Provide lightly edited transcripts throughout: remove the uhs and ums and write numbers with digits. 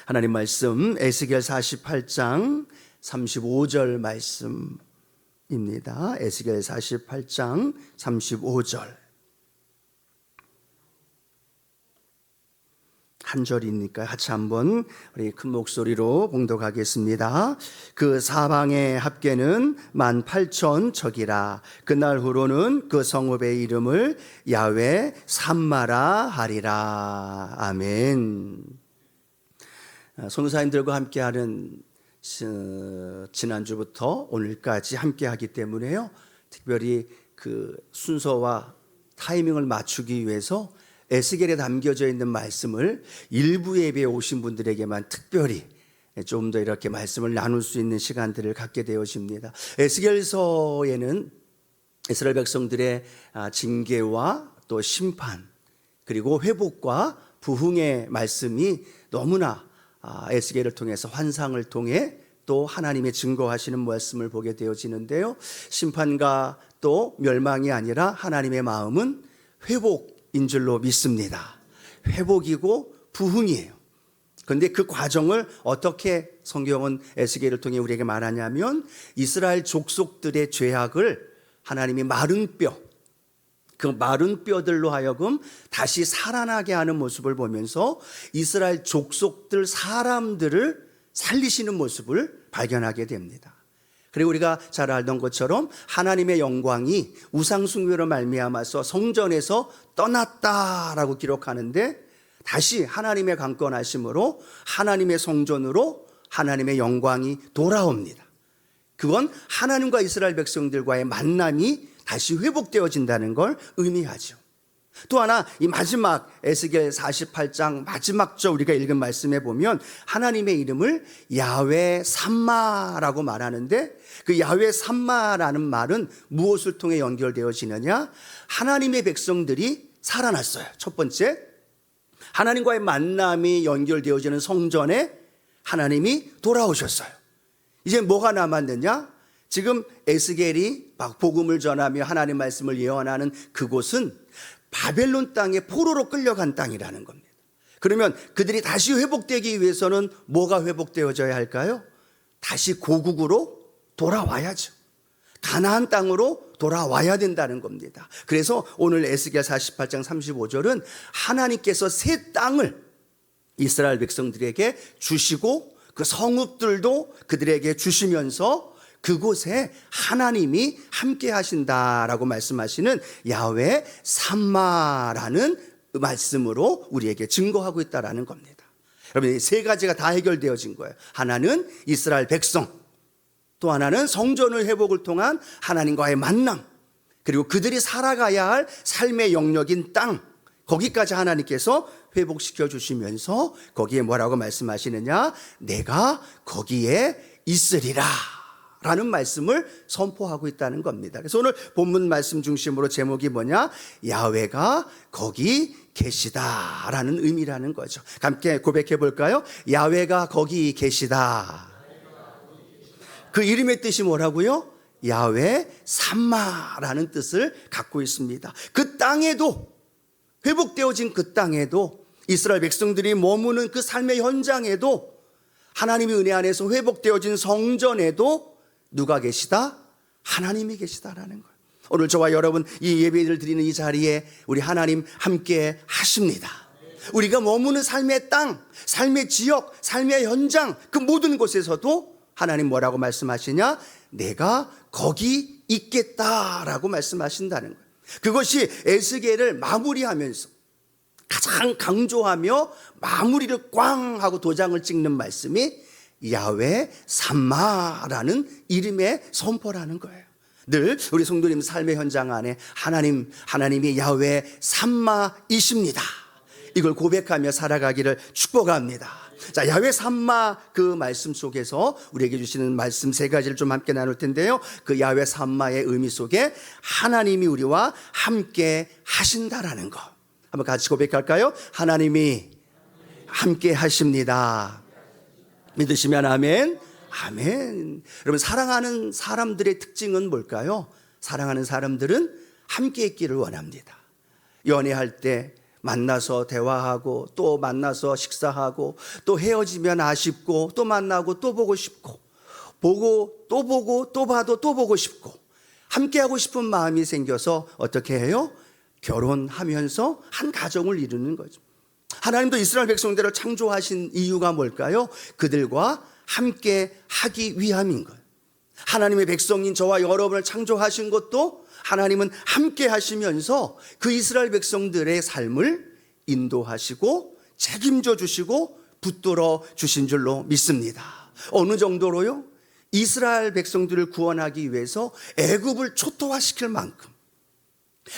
하나님 말씀 에스겔 48장 35절 말씀입니다. 에스겔 48장 35절. 한 절이니까 같이 한번 우리 큰 목소리로 봉독하겠습니다. 그 사방의 합계는 18,000척이라. 그날 후로는 그 성읍의 이름을 야훼 삼마라 하리라. 아멘. 선교사님들과 함께하는 지난주부터 오늘까지 함께하기 때문에요, 특별히 그 순서와 타이밍을 맞추기 위해서 에스겔에 담겨져 있는 말씀을 일부 예배에 오신 분들에게만 특별히 좀 더 이렇게 말씀을 나눌 수 있는 시간들을 갖게 되어집니다. 에스겔서에는 이스라엘 백성들의 징계와 또 심판, 그리고 회복과 부흥의 말씀이 너무나 에스겔을 통해서, 환상을 통해 또 하나님의 증거하시는 말씀을 보게 되어지는데요, 심판과 또 멸망이 아니라 하나님의 마음은 회복인 줄로 믿습니다. 회복이고 부흥이에요. 그런데 그 과정을 어떻게 성경은 에스겔을 통해 우리에게 말하냐면, 이스라엘 족속들의 죄악을 하나님이 마른 뼈, 그 마른 뼈들로 하여금 다시 살아나게 하는 모습을 보면서 이스라엘 족속들 사람들을 살리시는 모습을 발견하게 됩니다. 그리고 우리가 잘 알던 것처럼 하나님의 영광이 우상숭배로 말미암아서 성전에서 떠났다라고 기록하는데, 다시 하나님의 강권하심으로 하나님의 성전으로 하나님의 영광이 돌아옵니다. 그건 하나님과 이스라엘 백성들과의 만남이 다시 회복되어진다는 걸 의미하죠. 또 하나, 이 마지막 에스겔 48장 마지막 절 우리가 읽은 말씀에 보면 하나님의 이름을 야훼 삼마라고 말하는데, 그 야훼 삼마라는 말은 무엇을 통해 연결되어지느냐? 하나님의 백성들이 살아났어요. 첫 번째, 하나님과의 만남이 연결되어지는 성전에 하나님이 돌아오셨어요. 이제 뭐가 남았느냐? 지금 에스겔이 막 복음을 전하며 하나님 말씀을 예언하는 그곳은 바벨론 땅에 포로로 끌려간 땅이라는 겁니다. 그러면 그들이 다시 회복되기 위해서는 뭐가 회복되어져야 할까요? 다시 고국으로 돌아와야죠. 가나안 땅으로 돌아와야 된다는 겁니다. 그래서 오늘 에스겔 48장 35절은 하나님께서 새 땅을 이스라엘 백성들에게 주시고 그 성읍들도 그들에게 주시면서 그곳에 하나님이 함께 하신다라고 말씀하시는 야훼 삼마라는 말씀으로 우리에게 증거하고 있다라는 겁니다. 여러분, 세 가지가 다 해결되어진 거예요. 하나는 이스라엘 백성, 또 하나는 성전의 회복을 통한 하나님과의 만남, 그리고 그들이 살아가야 할 삶의 영역인 땅, 거기까지 하나님께서 회복시켜 주시면서 거기에 뭐라고 말씀하시느냐? 내가 거기에 있으리라 라는 말씀을 선포하고 있다는 겁니다. 그래서 오늘 본문 말씀 중심으로 제목이 뭐냐? 야훼가 거기 계시다 라는 의미라는 거죠. 함께 고백해 볼까요? 야훼가 거기 계시다. 그 이름의 뜻이 뭐라고요? 야훼 삼마라는 뜻을 갖고 있습니다. 그 땅에도, 회복되어진 그 땅에도, 이스라엘 백성들이 머무는 그 삶의 현장에도, 하나님의 은혜 안에서 회복되어진 성전에도 누가 계시다? 하나님이 계시다라는 거예요. 오늘 저와 여러분 이 예배를 드리는 이 자리에 우리 하나님 함께 하십니다. 우리가 머무는 삶의 땅, 삶의 지역, 삶의 현장, 그 모든 곳에서도 하나님 뭐라고 말씀하시냐? 내가 거기 있겠다라고 말씀하신다는 거예요. 그것이 에스겔을 마무리하면서 가장 강조하며 마무리를 꽝 하고 도장을 찍는 말씀이 야훼 삼마라는 이름의 선포라는 거예요. 늘 우리 성도님 삶의 현장 안에 하나님이 야훼 삼마이십니다. 이걸 고백하며 살아가기를 축복합니다. 자, 야훼 삼마 그 말씀 속에서 우리에게 주시는 말씀 세 가지를 좀 함께 나눌 텐데요, 그 야훼 삼마의 의미 속에 하나님이 우리와 함께 하신다라는 거 한번 같이 고백할까요? 하나님이 함께 하십니다. 믿으시면 아멘. 아멘. 여러분, 사랑하는 사람들의 특징은 뭘까요? 사랑하는 사람들은 함께 있기를 원합니다. 연애할 때 만나서 대화하고 또 만나서 식사하고 또 헤어지면 아쉽고 또 만나고 또 보고 싶고 보고 또 보고 또 봐도 또 보고 싶고 함께하고 싶은 마음이 생겨서 어떻게 해요? 결혼하면서 한 가정을 이루는 거죠. 하나님도 이스라엘 백성들을 창조하신 이유가 뭘까요? 그들과 함께 하기 위함인 거예요. 하나님의 백성인 저와 여러분을 창조하신 것도 하나님은 함께 하시면서 그 이스라엘 백성들의 삶을 인도하시고 책임져 주시고 붙들어 주신 줄로 믿습니다. 어느 정도로요? 이스라엘 백성들을 구원하기 위해서 애굽을 초토화시킬 만큼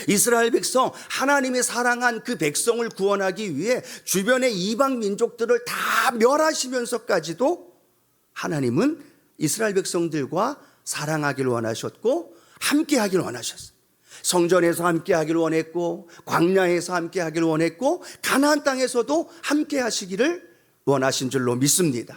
이스라엘 백성, 하나님이 사랑한 그 백성을 구원하기 위해 주변의 이방 민족들을 다 멸하시면서까지도 하나님은 이스라엘 백성들과 사랑하기를 원하셨고 함께 하기를 원하셨어요. 성전에서 함께 하기를 원했고 광야에서 함께 하기를 원했고 가나안 땅에서도 함께 하시기를 원하신 줄로 믿습니다.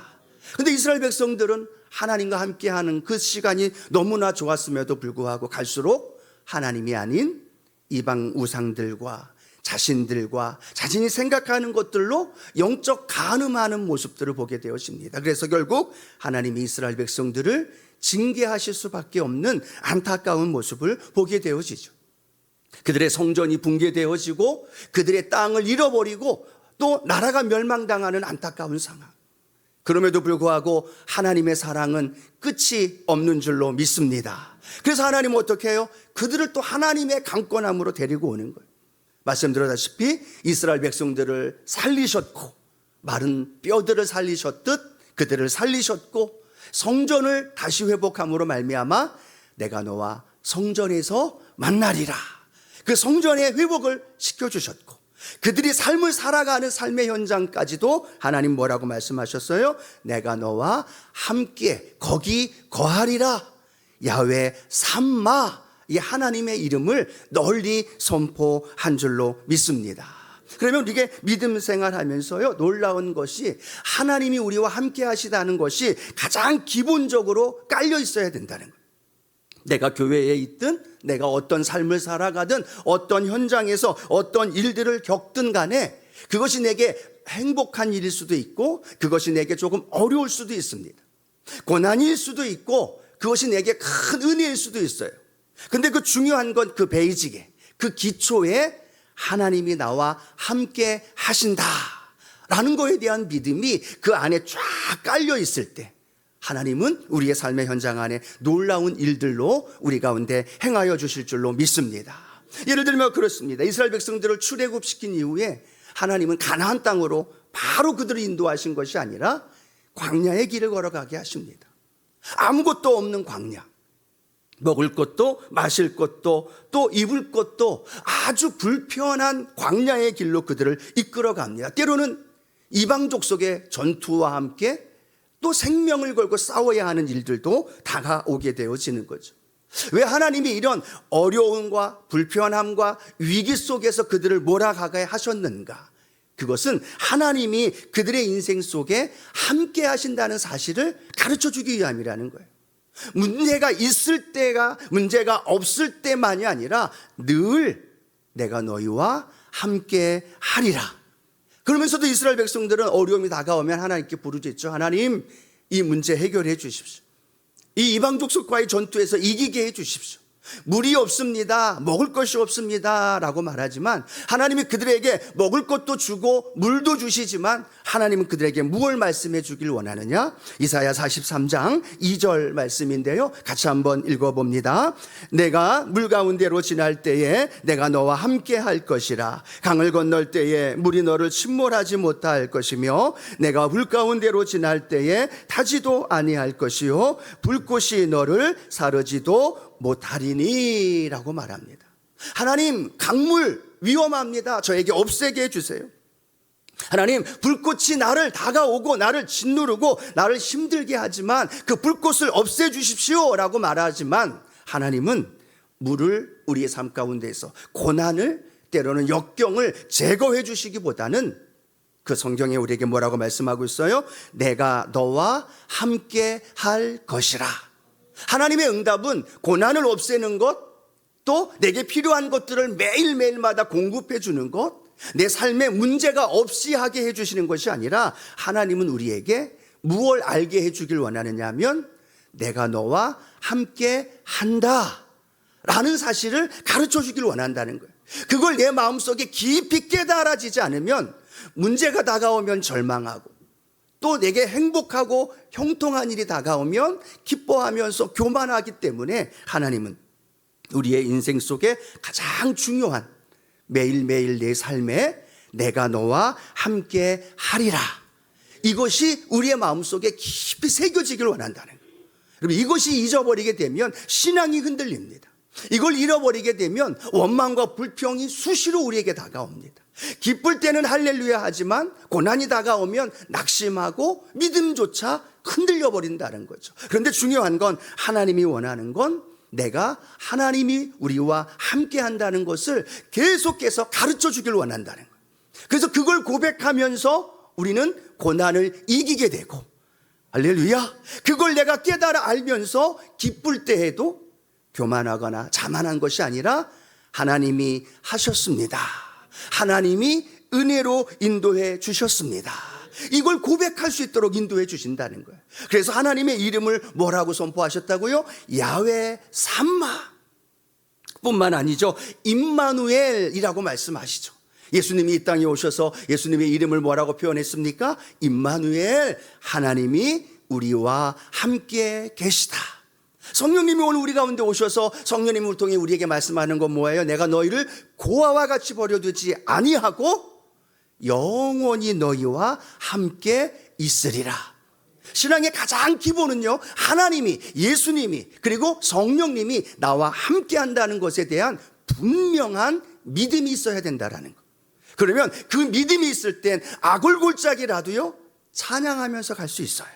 그런데 이스라엘 백성들은 하나님과 함께 하는 그 시간이 너무나 좋았음에도 불구하고 갈수록 하나님이 아닌 이방 우상들과 자신들과 자신이 생각하는 것들로 영적 간음하는 모습들을 보게 되었습니다. 그래서 결국 하나님이 이스라엘 백성들을 징계하실 수밖에 없는 안타까운 모습을 보게 되어지죠. 그들의 성전이 붕괴되어지고 그들의 땅을 잃어버리고 또 나라가 멸망당하는 안타까운 상황. 그럼에도 불구하고 하나님의 사랑은 끝이 없는 줄로 믿습니다. 그래서 하나님은 어떻게 해요? 그들을 또 하나님의 강권함으로 데리고 오는 거예요. 말씀드렸다시피 이스라엘 백성들을 살리셨고 마른 뼈들을 살리셨듯 그들을 살리셨고 성전을 다시 회복함으로 말미암아 내가 너와 성전에서 만나리라. 그 성전의 회복을 시켜주셨고 그들이 삶을 살아가는 삶의 현장까지도 하나님 뭐라고 말씀하셨어요? 내가 너와 함께 거기 거하리라. 야훼 삼마, 이 하나님의 이름을 널리 선포한 줄로 믿습니다. 그러면 이게 믿음 생활하면서요 놀라운 것이 하나님이 우리와 함께 하시다는 것이 가장 기본적으로 깔려 있어야 된다는 거예요. 내가 교회에 있든 내가 어떤 삶을 살아가든 어떤 현장에서 어떤 일들을 겪든 간에 그것이 내게 행복한 일일 수도 있고 그것이 내게 조금 어려울 수도 있습니다. 고난일 수도 있고 그것이 내게 큰 은혜일 수도 있어요. 근데 그 중요한 건 그 베이직에 그 기초에 하나님이 나와 함께 하신다라는 거에 대한 믿음이 그 안에 쫙 깔려 있을 때 하나님은 우리의 삶의 현장 안에 놀라운 일들로 우리 가운데 행하여 주실 줄로 믿습니다. 예를 들면 그렇습니다. 이스라엘 백성들을 출애굽시킨 이후에 하나님은 가나안 땅으로 바로 그들을 인도하신 것이 아니라 광야의 길을 걸어가게 하십니다. 아무것도 없는 광야, 먹을 것도 마실 것도 또 입을 것도 아주 불편한 광야의 길로 그들을 이끌어 갑니다. 때로는 이방 족속의 전투와 함께 또 생명을 걸고 싸워야 하는 일들도 다가오게 되어지는 거죠. 왜 하나님이 이런 어려움과 불편함과 위기 속에서 그들을 몰아가게 하셨는가? 그것은 하나님이 그들의 인생 속에 함께 하신다는 사실을 가르쳐 주기 위함이라는 거예요. 문제가 있을 때가 문제가 없을 때만이 아니라 늘 내가 너희와 함께 하리라. 그러면서도 이스라엘 백성들은 어려움이 다가오면 하나님께 부르짖죠. 하나님, 이 문제 해결해 주십시오. 이 이방 족속과의 전투에서 이기게 해 주십시오. 물이 없습니다. 먹을 것이 없습니다. 라고 말하지만 하나님이 그들에게 먹을 것도 주고 물도 주시지만 하나님은 그들에게 무엇을 말씀해 주길 원하느냐? 이사야 43장 2절 말씀인데요. 같이 한번 읽어봅니다. 내가 물 가운데로 지날 때에 내가 너와 함께 할 것이라. 강을 건널 때에 물이 너를 침몰하지 못할 것이며 내가 불 가운데로 지날 때에 타지도 아니할 것이요 불꽃이 너를 사르지도 못하리니 라고 말합니다. 하나님, 강물 위험합니다. 저에게 없애게 해주세요. 하나님, 불꽃이 나를 다가오고 나를 짓누르고 나를 힘들게 하지만 그 불꽃을 없애주십시오 라고 말하지만 하나님은 물을 우리의 삶 가운데에서 고난을 때로는 역경을 제거해 주시기보다는 그 성경에 우리에게 뭐라고 말씀하고 있어요? 내가 너와 함께 할 것이라. 하나님의 응답은 고난을 없애는 것, 또 내게 필요한 것들을 매일매일마다 공급해 주는 것, 내 삶에 문제가 없이 하게 해주시는 것이 아니라 하나님은 우리에게 무엇을 알게 해주길 원하느냐 하면 내가 너와 함께 한다 라는 사실을 가르쳐 주길 원한다는 거예요. 그걸 내 마음속에 깊이 깨달아지지 않으면 문제가 다가오면 절망하고 또 내게 행복하고 형통한 일이 다가오면 기뻐하면서 교만하기 때문에 하나님은 우리의 인생 속에 가장 중요한 매일매일 내 삶에 내가 너와 함께 하리라, 이것이 우리의 마음속에 깊이 새겨지길 원한다는 거예요. 여러분, 이것이 잊어버리게 되면 신앙이 흔들립니다. 이걸 잃어버리게 되면 원망과 불평이 수시로 우리에게 다가옵니다. 기쁠 때는 할렐루야 하지만 고난이 다가오면 낙심하고 믿음조차 흔들려 버린다는 거죠. 그런데 중요한 건 하나님이 원하는 건 내가 하나님이 우리와 함께 한다는 것을 계속해서 가르쳐 주길 원한다는 거예요. 그래서 그걸 고백하면서 우리는 고난을 이기게 되고, 할렐루야, 그걸 내가 깨달아 알면서 기쁠 때에도 교만하거나 자만한 것이 아니라 하나님이 하셨습니다, 하나님이 은혜로 인도해 주셨습니다, 이걸 고백할 수 있도록 인도해 주신다는 거예요. 그래서 하나님의 이름을 뭐라고 선포하셨다고요? 야훼 삼마 뿐만 아니죠, 임마누엘이라고 말씀하시죠. 예수님이 이 땅에 오셔서 예수님의 이름을 뭐라고 표현했습니까? 임마누엘, 하나님이 우리와 함께 계시다. 성령님이 오늘 우리 가운데 오셔서 성령님을 통해 우리에게 말씀하는 건 뭐예요? 내가 너희를 고아와 같이 버려두지 아니하고 영원히 너희와 함께 있으리라. 신앙의 가장 기본은요, 하나님이, 예수님이, 그리고 성령님이 나와 함께 한다는 것에 대한 분명한 믿음이 있어야 된다라는 거. 그러면 그 믿음이 있을 땐 아골골짜기라도요 찬양하면서 갈 수 있어요.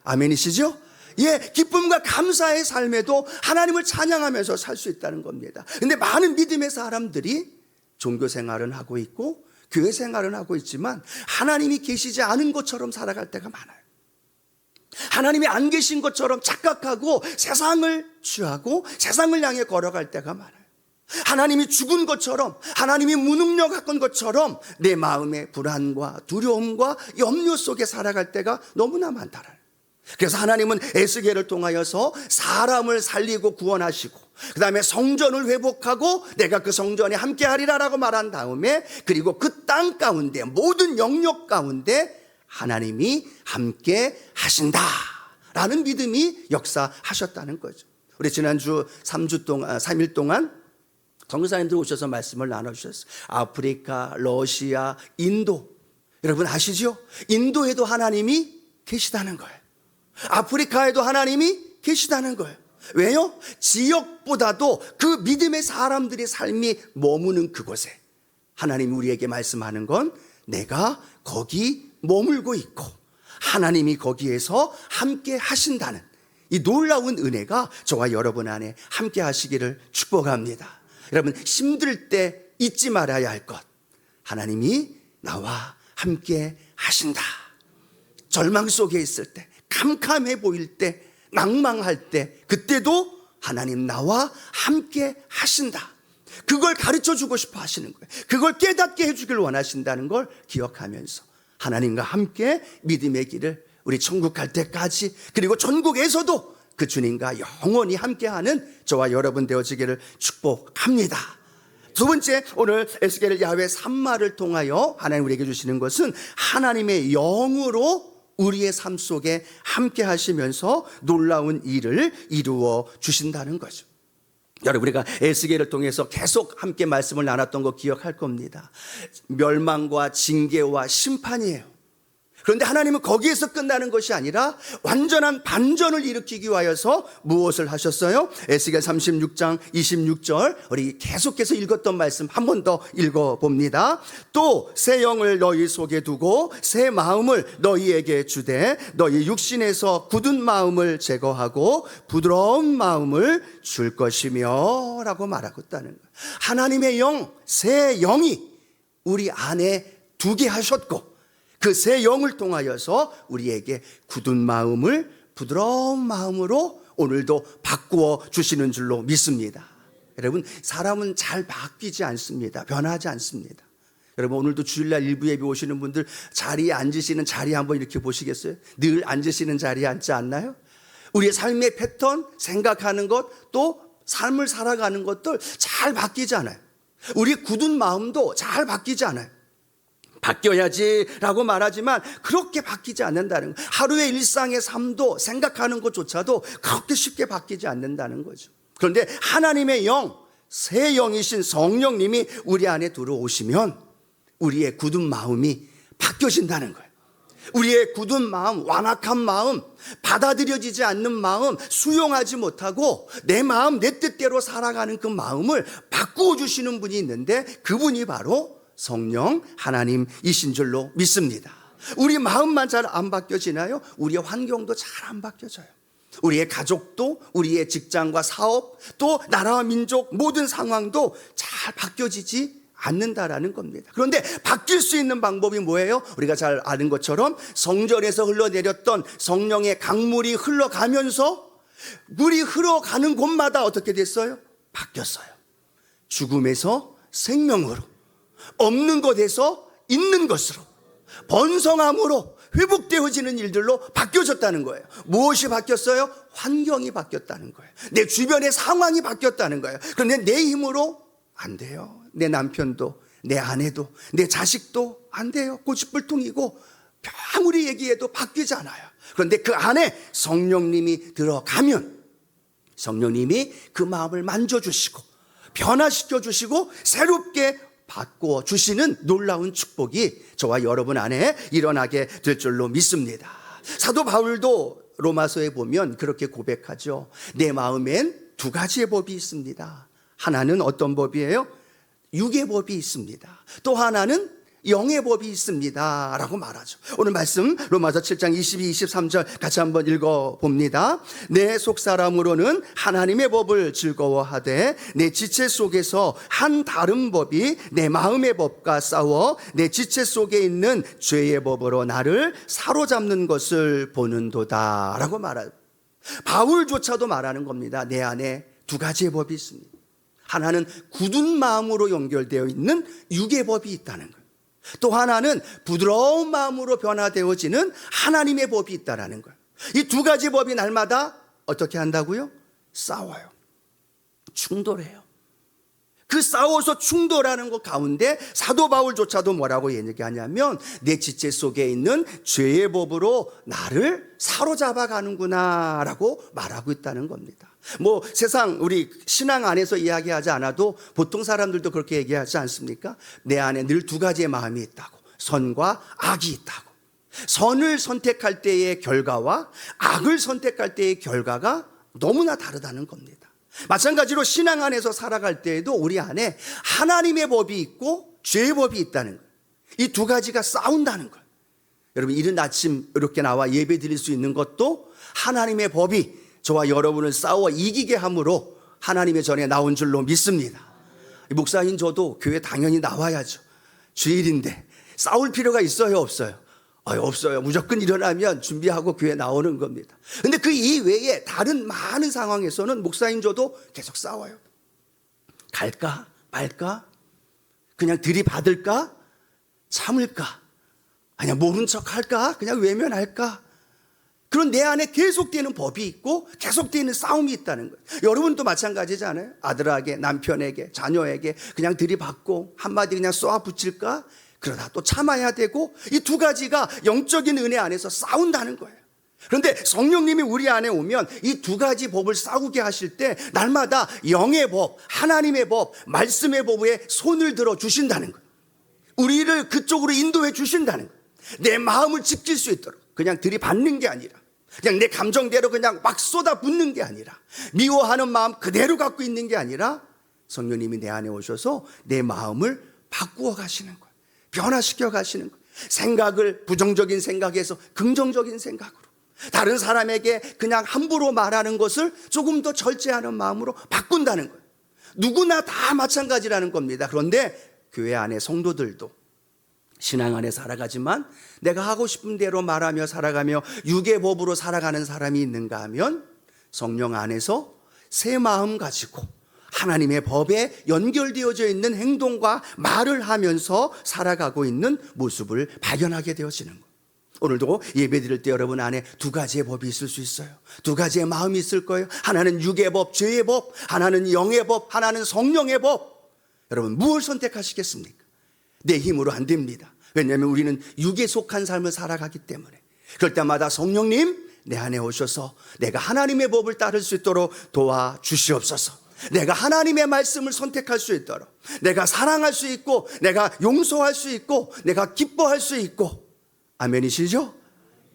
아멘이시죠? 예, 기쁨과 감사의 삶에도 하나님을 찬양하면서 살 수 있다는 겁니다. 근데 많은 믿음의 사람들이 종교 생활은 하고 있고 교회 생활은 하고 있지만 하나님이 계시지 않은 것처럼 살아갈 때가 많아요. 하나님이 안 계신 것처럼 착각하고 세상을 취하고 세상을 향해 걸어갈 때가 많아요. 하나님이 죽은 것처럼, 하나님이 무능력한 것처럼 내 마음의 불안과 두려움과 염려 속에 살아갈 때가 너무나 많다라는. 그래서 하나님은 에스겔을 통하여서 사람을 살리고 구원하시고 그 다음에 성전을 회복하고 내가 그 성전에 함께 하리라라고 말한 다음에, 그리고 그 땅 가운데 모든 영역 가운데 하나님이 함께 하신다라는 믿음이 역사하셨다는 거죠. 우리 지난주 3일 동안 전도사님들 오셔서 말씀을 나눠주셨어요. 아프리카, 러시아, 인도. 여러분 아시죠? 인도에도 하나님이 계시다는 거예요. 아프리카에도 하나님이 계시다는 거예요. 왜요? 지역보다도 그 믿음의 사람들의 삶이 머무는 그곳에 하나님이 우리에게 말씀하는 건 내가 거기 머물고 있고 하나님이 거기에서 함께 하신다는 이 놀라운 은혜가 저와 여러분 안에 함께 하시기를 축복합니다. 여러분, 힘들 때 잊지 말아야 할 것, 하나님이 나와 함께 하신다. 절망 속에 있을 때, 캄캄해 보일 때, 낭망할 때, 그때도 하나님 나와 함께 하신다. 그걸 가르쳐 주고 싶어 하시는 거예요. 그걸 깨닫게 해주길 원하신다는 걸 기억하면서 하나님과 함께 믿음의 길을 우리 천국 갈 때까지, 그리고 전국에서도 그 주님과 영원히 함께하는 저와 여러분 되어지기를 축복합니다. 두 번째, 오늘 에스겔 야훼 삼마를 통하여 하나님 우리에게 주시는 것은 하나님의 영으로 우리의 삶 속에 함께 하시면서 놀라운 일을 이루어 주신다는 거죠. 여러분, 우리가 에스겔을 통해서 계속 함께 말씀을 나눴던 거 기억할 겁니다. 멸망과 징계와 심판이에요. 그런데 하나님은 거기에서 끝나는 것이 아니라 완전한 반전을 일으키기 위하여서 무엇을 하셨어요? 에스겔 36장 26절, 우리 계속해서 읽었던 말씀 한 번 더 읽어봅니다. 또 새 영을 너희 속에 두고 새 마음을 너희에게 주되 너희 육신에서 굳은 마음을 제거하고 부드러운 마음을 줄 것이며 라고 말하고 있다는 거예요. 하나님의 영, 새 영이 우리 안에 두게 하셨고 그 새 영을 통하여서 우리에게 굳은 마음을 부드러운 마음으로 오늘도 바꾸어 주시는 줄로 믿습니다. 여러분, 사람은 잘 바뀌지 않습니다. 변하지 않습니다. 여러분 오늘도 주일날 일부 예배 오시는 분들 자리에 앉으시는 자리 한번 이렇게 보시겠어요? 늘 앉으시는 자리에 앉지 않나요? 우리의 삶의 패턴, 생각하는 것, 또 삶을 살아가는 것들 잘 바뀌지 않아요. 우리 굳은 마음도 잘 바뀌지 않아요. 바뀌어야지라고 말하지만 그렇게 바뀌지 않는다는 거예요. 하루의 일상의 삶도 생각하는 것조차도 그렇게 쉽게 바뀌지 않는다는 거죠. 그런데 하나님의 영, 새 영이신 성령님이 우리 안에 들어오시면 우리의 굳은 마음이 바뀌어진다는 거예요. 우리의 굳은 마음, 완악한 마음, 받아들여지지 않는 마음, 수용하지 못하고 내 마음, 내 뜻대로 살아가는 그 마음을 바꾸어 주시는 분이 있는데 그분이 바로 성령 하나님이신 줄로 믿습니다. 우리 마음만 잘 안 바뀌어지나요? 우리의 환경도 잘 안 바뀌어져요. 우리의 가족도, 우리의 직장과 사업, 또 나라와 민족 모든 상황도 잘 바뀌어지지 않는다라는 겁니다. 그런데 바뀔 수 있는 방법이 뭐예요? 우리가 잘 아는 것처럼 성전에서 흘러내렸던 성령의 강물이 흘러가면서 물이 흘러가는 곳마다 어떻게 됐어요? 바뀌었어요. 죽음에서 생명으로, 없는 것에서 있는 것으로, 번성함으로 회복되어지는 일들로 바뀌어졌다는 거예요. 무엇이 바뀌었어요? 환경이 바뀌었다는 거예요. 내 주변의 상황이 바뀌었다는 거예요. 그런데 내 힘으로 안 돼요. 내 남편도, 내 아내도, 내 자식도 안 돼요. 고집불통이고 아무리 얘기해도 바뀌지 않아요. 그런데 그 안에 성령님이 들어가면 성령님이 그 마음을 만져주시고 변화시켜 주시고 새롭게 바꿔 주시는 놀라운 축복이 저와 여러분 안에 일어나게 될 줄로 믿습니다. 사도 바울도 로마서에 보면 그렇게 고백하죠. 내 마음엔 두 가지의 법이 있습니다. 하나는 어떤 법이에요? 육의 법이 있습니다. 또 하나는 영의 법이 있습니다 라고 말하죠. 오늘 말씀 로마서 7장 22, 23절 같이 한번 읽어봅니다. 내 속사람으로는 하나님의 법을 즐거워하되 내 지체 속에서 한 다른 법이 내 마음의 법과 싸워 내 지체 속에 있는 죄의 법으로 나를 사로잡는 것을 보는도다 라고 말하죠. 바울조차도 말하는 겁니다. 내 안에 두 가지의 법이 있습니다. 하나는 굳은 마음으로 연결되어 있는 육의 법이 있다는 거예요. 또 하나는 부드러운 마음으로 변화되어지는 하나님의 법이 있다는 거예요. 이 두 가지 법이 날마다 어떻게 한다고요? 싸워요. 충돌해요. 그 싸워서 충돌하는 것 가운데 사도 바울조차도 뭐라고 얘기하냐면 내 지체 속에 있는 죄의 법으로 나를 사로잡아 가는구나 라고 말하고 있다는 겁니다. 뭐 세상 우리 신앙 안에서 이야기하지 않아도 보통 사람들도 그렇게 얘기하지 않습니까? 내 안에 늘 두 가지의 마음이 있다고, 선과 악이 있다고. 선을 선택할 때의 결과와 악을 선택할 때의 결과가 너무나 다르다는 겁니다. 마찬가지로 신앙 안에서 살아갈 때에도 우리 안에 하나님의 법이 있고 죄의 법이 있다는 거예요. 이 두 가지가 싸운다는 거예요. 여러분 이른 아침 이렇게 나와 예배 드릴 수 있는 것도 하나님의 법이 저와 여러분을 싸워 이기게 함으로 하나님의 전에 나온 줄로 믿습니다. 목사인 저도 교회 당연히 나와야죠. 주일인데 싸울 필요가 있어요, 없어요? 없어요. 무조건 일어나면 준비하고 교회 나오는 겁니다. 근데 그 이외에 다른 많은 상황에서는 목사인 저도 계속 싸워요. 갈까 말까? 그냥 들이받을까? 참을까? 그냥 모른 척 할까? 그냥 외면할까? 그런 내 안에 계속되는 법이 있고 계속되는 싸움이 있다는 거예요. 여러분도 마찬가지잖아요. 아들에게, 남편에게, 자녀에게 그냥 들이받고 한마디 그냥 쏘아 붙일까? 그러다 또 참아야 되고 이 두 가지가 영적인 은혜 안에서 싸운다는 거예요. 그런데 성령님이 우리 안에 오면 이 두 가지 법을 싸우게 하실 때 날마다 영의 법, 하나님의 법, 말씀의 법에 손을 들어 주신다는 거예요. 우리를 그쪽으로 인도해 주신다는 거예요. 내 마음을 지킬 수 있도록 그냥 들이받는 게 아니라 그냥 내 감정대로 그냥 막 쏟아붓는 게 아니라 미워하는 마음 그대로 갖고 있는 게 아니라 성령님이 내 안에 오셔서 내 마음을 바꾸어 가시는 거예요. 변화시켜 가시는 거예요. 생각을 부정적인 생각에서 긍정적인 생각으로, 다른 사람에게 그냥 함부로 말하는 것을 조금 더 절제하는 마음으로 바꾼다는 거예요. 누구나 다 마찬가지라는 겁니다. 그런데 교회 안에 성도들도 신앙 안에 살아가지만 내가 하고 싶은 대로 말하며 살아가며 육의 법으로 살아가는 사람이 있는가 하면 성령 안에서 새 마음 가지고 하나님의 법에 연결되어져 있는 행동과 말을 하면서 살아가고 있는 모습을 발견하게 되어지는 거예요. 오늘도 예배 드릴 때 여러분 안에 두 가지의 법이 있을 수 있어요. 두 가지의 마음이 있을 거예요. 하나는 육의 법, 죄의 법, 하나는 영의 법, 하나는 성령의 법. 여러분 무엇을 선택하시겠습니까? 내 힘으로 안 됩니다. 왜냐하면 우리는 육에 속한 삶을 살아가기 때문에. 그럴 때마다 성령님 내 안에 오셔서 내가 하나님의 법을 따를 수 있도록 도와주시옵소서. 내가 하나님의 말씀을 선택할 수 있도록, 내가 사랑할 수 있고, 내가 용서할 수 있고, 내가 기뻐할 수 있고. 아멘이시죠?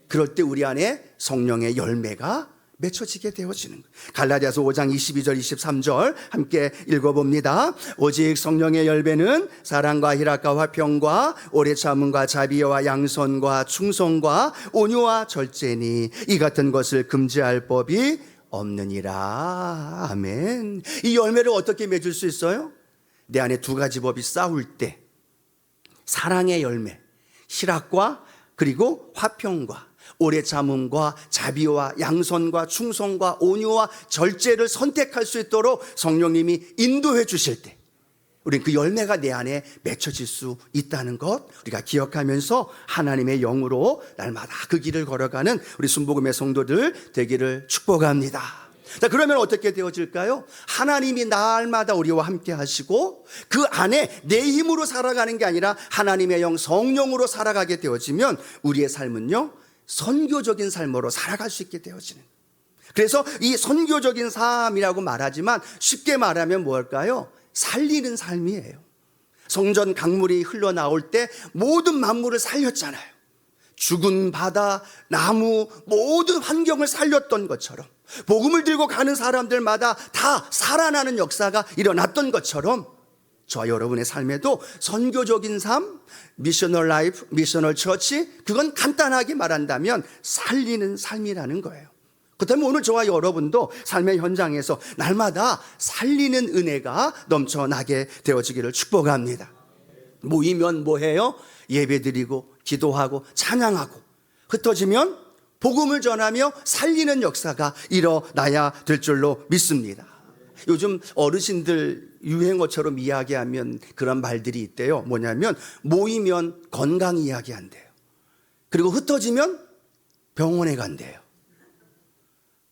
그럴 때 우리 안에 성령의 열매가 맺혀지게 되어지는 거예요. 갈라디아서 5장 22절 23절 함께 읽어봅니다. 오직 성령의 열매는 사랑과 희락과 화평과 오래 참음과 자비와 양선과 충성과 온유와 절제니 이 같은 것을 금지할 법이 없느니라. 아멘. 이 열매를 어떻게 맺을 수 있어요? 내 안에 두 가지 법이 싸울 때 사랑의 열매, 희락과 그리고 화평과 오래 참음과 자비와 양선과 충성과 온유와 절제를 선택할 수 있도록 성령님이 인도해 주실 때 우리는 그 열매가 내 안에 맺혀질 수 있다는 것 우리가 기억하면서 하나님의 영으로 날마다 그 길을 걸어가는 우리 순복음의 성도들 되기를 축복합니다. 자, 그러면 어떻게 되어질까요? 하나님이 날마다 우리와 함께 하시고 그 안에 내 힘으로 살아가는 게 아니라 하나님의 영 성령으로 살아가게 되어지면 우리의 삶은요 선교적인 삶으로 살아갈 수 있게 되어지는. 그래서 이 선교적인 삶이라고 말하지만 쉽게 말하면 뭘까요? 살리는 삶이에요. 성전 강물이 흘러나올 때 모든 만물을 살렸잖아요. 죽은 바다, 나무, 모든 환경을 살렸던 것처럼 복음을 들고 가는 사람들마다 다 살아나는 역사가 일어났던 것처럼 저와 여러분의 삶에도 선교적인 삶, 미셔널 라이프, 미셔널 처치, 그건 간단하게 말한다면 살리는 삶이라는 거예요. 그렇다면 오늘 저와 여러분도 삶의 현장에서 날마다 살리는 은혜가 넘쳐나게 되어지기를 축복합니다. 모이면 뭐해요? 예배드리고 기도하고 찬양하고 흩어지면 복음을 전하며 살리는 역사가 일어나야 될 줄로 믿습니다. 요즘 어르신들 유행어처럼 이야기하면 그런 말들이 있대요. 뭐냐면 모이면 건강 이야기한대요. 그리고 흩어지면 병원에 간대요.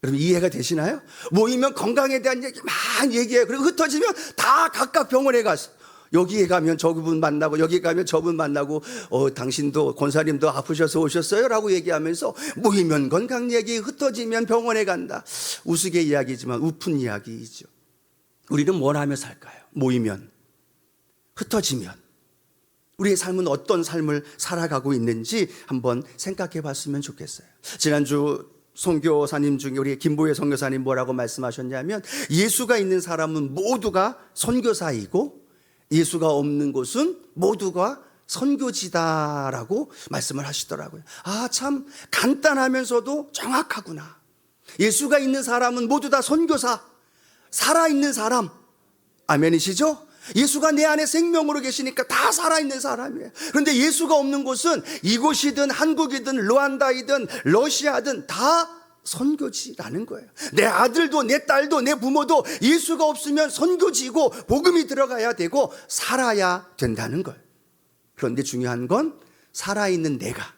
여러분 이해가 되시나요? 모이면 건강에 대한 얘기 막 얘기해요. 그리고 흩어지면 다 각각 병원에 가서 여기에 가면 저분 만나고 여기 가면 저분 만나고 당신도 권사님도 아프셔서 오셨어요? 라고 얘기하면서 모이면 건강 얘기, 흩어지면 병원에 간다. 우스개 이야기지만 우픈 이야기이죠. 우리는 뭘 하며 살까요? 모이면, 흩어지면 우리의 삶은 어떤 삶을 살아가고 있는지 한번 생각해 봤으면 좋겠어요. 지난주 선교사님 중에 우리 김보혜 선교사님 뭐라고 말씀하셨냐면 예수가 있는 사람은 모두가 선교사이고 예수가 없는 곳은 모두가 선교지다라고 말씀을 하시더라고요. 아, 참 간단하면서도 정확하구나. 예수가 있는 사람은 모두 다 선교사, 살아있는 사람. 아멘이시죠? 예수가 내 안에 생명으로 계시니까 다 살아있는 사람이에요. 그런데 예수가 없는 곳은 이곳이든 한국이든 르완다이든 러시아든 다 선교지라는 거예요. 내 아들도 내 딸도 내 부모도 예수가 없으면 선교지고 복음이 들어가야 되고 살아야 된다는 거예요. 그런데 중요한 건 살아있는 내가,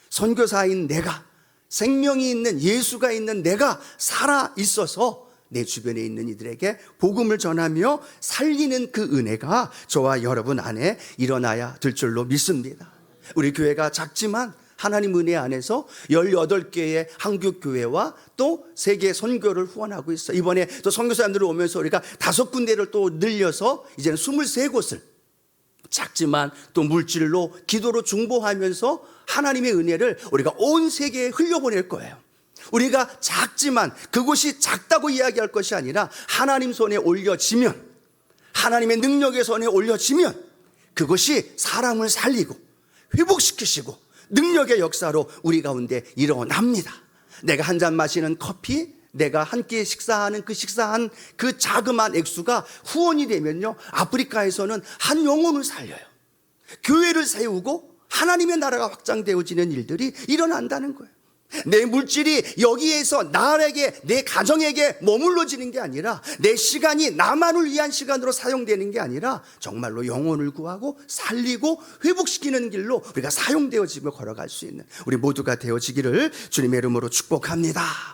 선교사인 내가, 생명이 있는 예수가 있는 내가 살아있어서 내 주변에 있는 이들에게 복음을 전하며 살리는 그 은혜가 저와 여러분 안에 일어나야 될 줄로 믿습니다. 우리 교회가 작지만 하나님 은혜 안에서 18개의 한국교회와 또 세계 선교를 후원하고 있어요. 이번에 또 선교사님들 오면서 우리가 5군데를 또 늘려서 이제는 23곳을 작지만 또 물질로 기도로 중보하면서 하나님의 은혜를 우리가 온 세계에 흘려보낼 거예요. 우리가 작지만 그곳이 작다고 이야기할 것이 아니라 하나님 손에 올려지면, 하나님의 능력의 손에 올려지면 그것이 사람을 살리고 회복시키시고 능력의 역사로 우리 가운데 일어납니다. 내가 한 잔 마시는 커피, 내가 한 끼 식사하는 그 식사한 그 자그마한 액수가 후원이 되면요, 아프리카에서는 한 영혼을 살려요. 교회를 세우고 하나님의 나라가 확장되어지는 일들이 일어난다는 거예요. 내 물질이 여기에서 나에게, 내 가정에게 머물러지는 게 아니라, 내 시간이 나만을 위한 시간으로 사용되는 게 아니라 정말로 영혼을 구하고 살리고 회복시키는 길로 우리가 사용되어지며 걸어갈 수 있는 우리 모두가 되어지기를 주님의 이름으로 축복합니다.